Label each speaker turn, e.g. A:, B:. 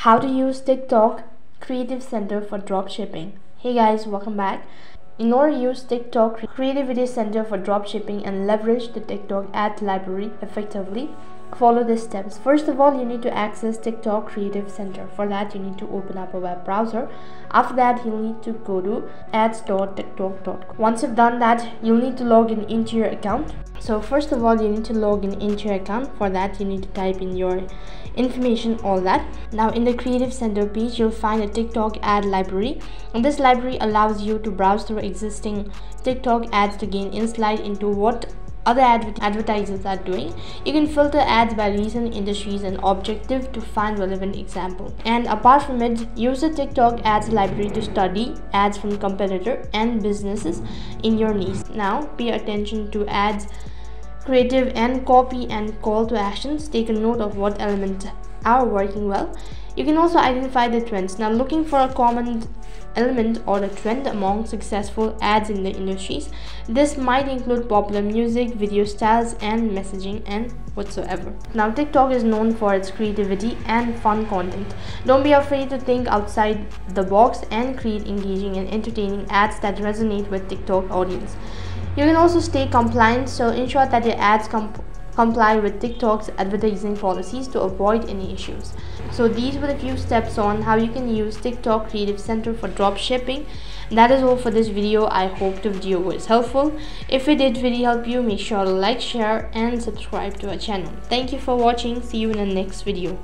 A: How to use TikTok Creative Center for dropshipping. Hey guys, welcome back. In order to use TikTok Creativity Center for dropshipping and leverage the TikTok ad library effectively, follow these steps. First of all, you need to access TikTok Creative Center. For that, you need to open up a web browser. After that, you'll need to go to ads.tiktok.com. Once you've done that, you'll need to log in into your account. So first of all, you need to log in into your account. For that, you need to type in your information, all that. Now in the Creative Center page, you'll find a TikTok ad library, and this library allows you to browse through existing TikTok ads to gain insight into what other advertisers are doing. You can filter ads by recent industries and objective to find relevant examples. And apart from it, use the TikTok ads library to study ads from competitor and businesses in your niche. Now pay attention to ads creative and copy and call to actions. Take a note of what elements are working well. You can also identify the trends. Now looking for a common element or a trend among successful ads in the industries. This might include popular music, video styles, and messaging and whatsoever. Now TikTok is known for its creativity and fun content. Don't be afraid to think outside the box and create engaging and entertaining ads that resonate with TikTok audience. You can also stay compliant, so ensure that your ads comply with TikTok's advertising policies to avoid any issues. So these were the few steps on how you can use TikTok Creative Center for dropshipping. That is all for this video. I hope the video was helpful. If it did really help you, make sure to like, share and subscribe to our channel. Thank you for watching. See you in the next video.